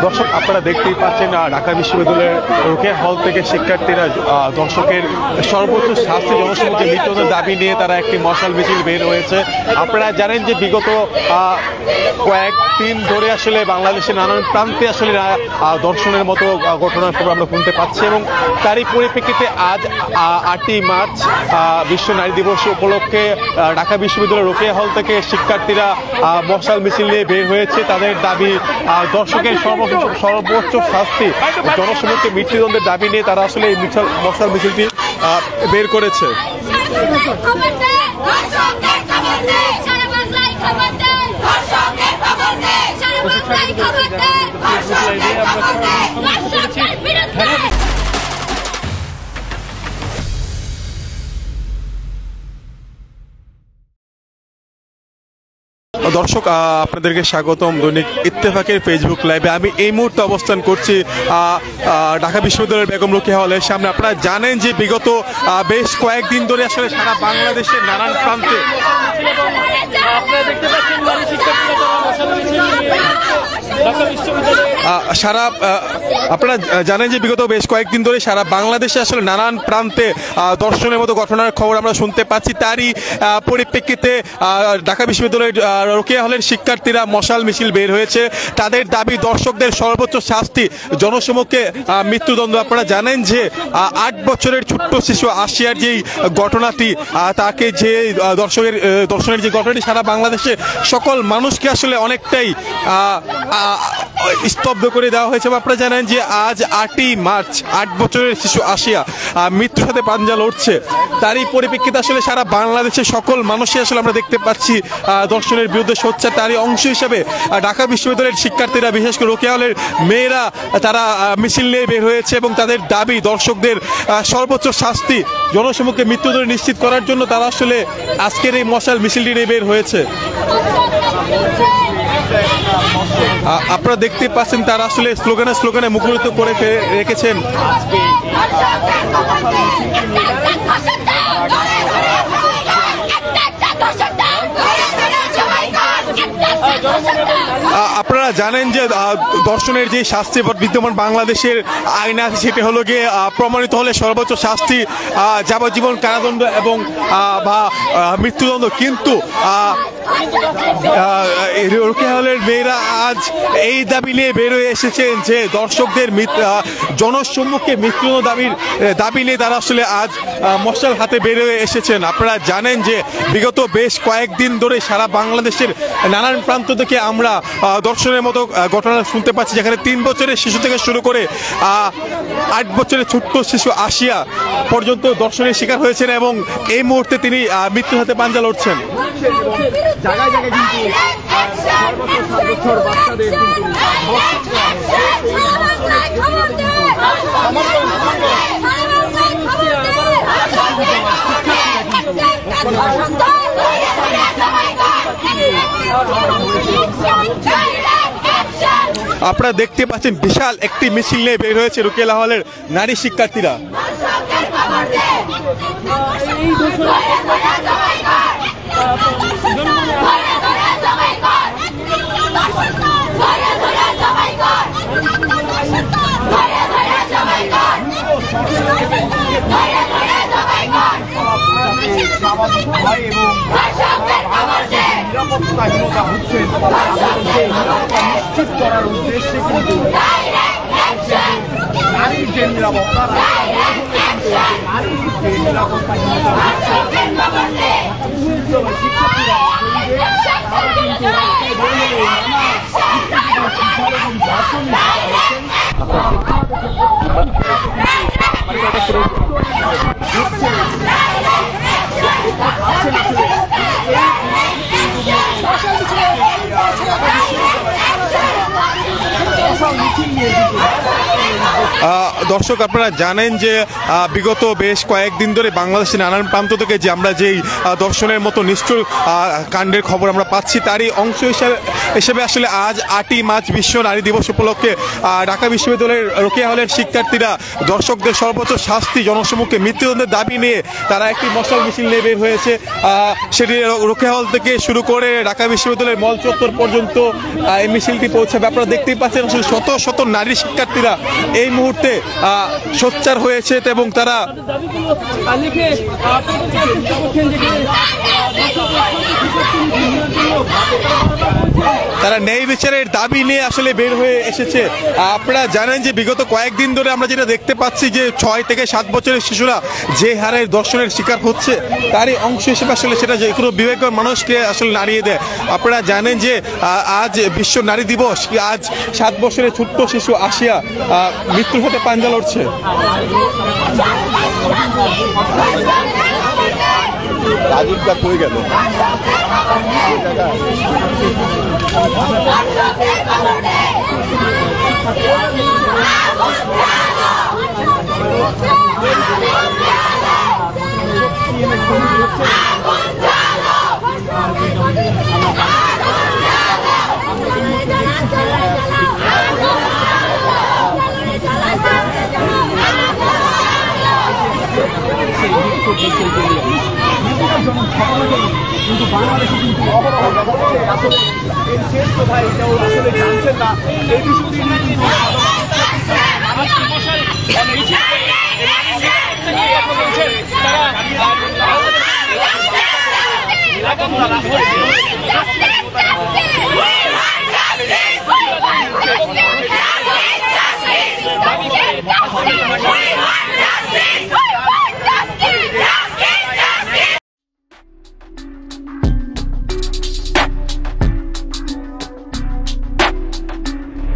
দর্শক আপনারা দেখতেই পাচ্ছেন ঢাকা বিশ্ববিদ্যালয়ের রোকেয়া হল থেকে শিক্ষার্থীরা দর্শকের সর্বোচ্চ শাস্তি জনসম্মুখে মৃত্যুদণ্ডের দাবি নিয়ে তারা একটি মশাল মিছিল বের হয়েছে। আপনারা জানেন যে বিগত কয়েকদিন ধরে আসলে বাংলাদেশের নানান প্রান্তে আসলে দর্শনের মতো ঘটনার খবর আমরা শুনতে পাচ্ছি এবং তারই পরিপ্রেক্ষিতে আজ 8ই মার্চ বিশ্ব নারী দিবস উপলক্ষে ঢাকা বিশ্ববিদ্যালয়ের রোকেয়া হল থেকে শিক্ষার্থীরা মশাল মিছিল নিয়ে বের হয়েছে। তাদের দাবি দর্শকের সর্বোচ্চ শাস্তি জনসম্মুখে মৃত্যুদণ্ডের দাবি নিয়ে তারা আসলে এই মশাল মিছিলটি বের করেছে। দর্শক আপনাদেরকে স্বাগতম দৈনিক ইত্তেফাকের ফেসবুক লাইভে। আমি এই মুহূর্তে অবস্থান করছি ঢাকা বিশ্ববিদ্যালয়ের বেগম রোকেয়া হলের সামনে। আপনারা জানেন যে বিগত বেশ কয়েকদিন ধরে আসলে সারা বাংলাদেশের নানান প্রান্তে আপনারা জানেন যে বিগত বেশ কয়েকদিন ধরে সারা বাংলাদেশে আসলে নানান প্রান্তে দর্শনের মতো ঘটনার খবর আমরা শুনতে পাচ্ছি। তারই পরিপ্রেক্ষিতে ঢাকা বিশ্ববিদ্যালয়ের রোকেয়া হলের শিক্ষার্থীরা মশাল মিছিল বের হয়েছে। তাদের দাবি দর্শকদের সর্বোচ্চ শাস্তি জনসম্মুখে মৃত্যুদণ্ড। আপনারা জানেন যে 8 বছরের ছোট্ট শিশু আশিয়ার যেই ঘটনাটি তাকে যে দর্শনের যে ঘটনাটি সারা বাংলাদেশে সকল মানুষকে আসলে অনেকটাই স্তব্ধ করে দেওয়া হয়েছে। আপনারা জানেন যে আজ 8ই মার্চ 8 বছরের শিশু আশিয়া মৃত্যুর সাথে পাঞ্জা লড়ছে। তারই পরিপ্রেক্ষিতে আসলে সারা বাংলাদেশের সকল মানুষই আসলে আমরা দেখতে পাচ্ছি দর্শনের বিরুদ্ধে সোচ্চার। তারই অংশ হিসেবে ঢাকা বিশ্ববিদ্যালয়ের শিক্ষার্থীরা বিশেষ করে রোকেয়া হলের মেয়েরা তারা মিছিল নিয়ে বের হয়েছে এবং তাদের দাবি দর্শকদের সর্বোচ্চ শাস্তি জনসম্মুখে মৃত্যুদণ্ড নিশ্চিত করার জন্য তারা আসলে আজকের এই মশাল মিছিলটি নিয়ে বের হয়েছে। আপনারা দেখতে পাচ্ছেন তারা আসলে স্লোগানে মুখরিত করে রেখেছেন। আপনারা জানেন যে দর্শনের যে শাস্তি বিদ্যমান বাংলাদেশের আইন আছে সেটা হলো গিয়ে প্রমাণিত হলে সর্বোচ্চ শাস্তি যাবজ্জীবন কারাদণ্ড এবং বা মৃত্যুদণ্ড। কিন্তু রোকেয়া হলের মেয়েরা আজ এই দাবি নিয়ে বের হয়ে এসেছেন যে দর্শকদের জনসম্মুখে মৃত্যুদণ্ড দাবি নিয়ে তারা আসলে আজ মশাল হাতে বের হয়ে এসেছেন। আপনারা জানেন যে বিগত বেশ কয়েকদিন ধরে সারা বাংলাদেশের নানান প্রান্ত থেকে আমরা দর্শনের মতো ঘটনা শুনতে পাচ্ছি, যেখানে 3 বছরের শিশু থেকে শুরু করে 8 বছরের ছোট্ট শিশু আশিয়া পর্যন্ত দর্শনের শিকার হয়েছেন এবং এই মুহূর্তে তিনি মৃত্যুর হাতে পাঞ্জা লড়ছেন। জায়গায় জায়গায় কিন্তু আপনারা দেখতে পাচ্ছেন বিশাল একটি মিছিল নিয়ে বের হয়েছে রোকেয়া হলের নারী শিক্ষার্থীরা। নিরাপত্তাহীনতা হচ্ছে নিশ্চিত করার উদ্দেশ্যে কিন্তু নারীর যে নিরাপত্তা নিরাপত্তাহীনতা দর্শক আপনারা জানেন যে বিগত বেশ কয়েকদিন ধরে বাংলাদেশের নানান প্রান্ত থেকে যে আমরা যেই দর্শনের মতো নিষ্ঠুর কাণ্ডের খবর আমরা পাচ্ছি, তারই অংশ হিসেবে আসলে আজ 8ই মার্চ বিশ্ব নারী দিবস উপলক্ষে ঢাকা বিশ্ববিদ্যালয়ের রোকেয়া হলের শিক্ষার্থীরা দর্শকদের সর্বোচ্চ শাস্তি, জনসম্মুখে মৃত্যুদণ্ডের দাবি নিয়ে তারা একটি মশাল মিছিল নিয়ে বের হয়েছে। সেটি রোকেয়া হল থেকে শুরু করে ঢাকা বিশ্ববিদ্যালয়ের মল চত্বর পর্যন্ত এই মিছিলটি পৌঁছাবে। আপনারা দেখতেই পাচ্ছেন শত শত নারী শিক্ষার্থীরা এই মুহূর্তে সোচ্চার হয়েছে এবং তারা ন্যায় বিচারের দাবি নিয়ে আসলে বের হয়ে এসেছে। আপনারা জানেন যে বিগত কয়েকদিন ধরে আমরা যেটা দেখতে পাচ্ছি যে 6 থেকে 7 বছরের শিশুরা যে হারে ধর্ষণের শিকার হচ্ছে, তারই অংশ হিসেবে আসলে সেটা যে কোনো বিবেকবান মানুষকে আসলে নাড়িয়ে দেয়। আপনারা জানেন যে আজ বিশ্ব নারী দিবস, আজ 7 বছরের ছোট্ট শিশু আসিয়া মৃত্যুর সাথে পাঞ্জা লড়ছে। রাজীবটা কই গেল? কিন্তু বাংলাদেশে কিন্তু অহরহ আসলে এই শেষ কোথায় এটাও আসলে জানছেন না। এই বিষয়টি নিয়ে কিন্তু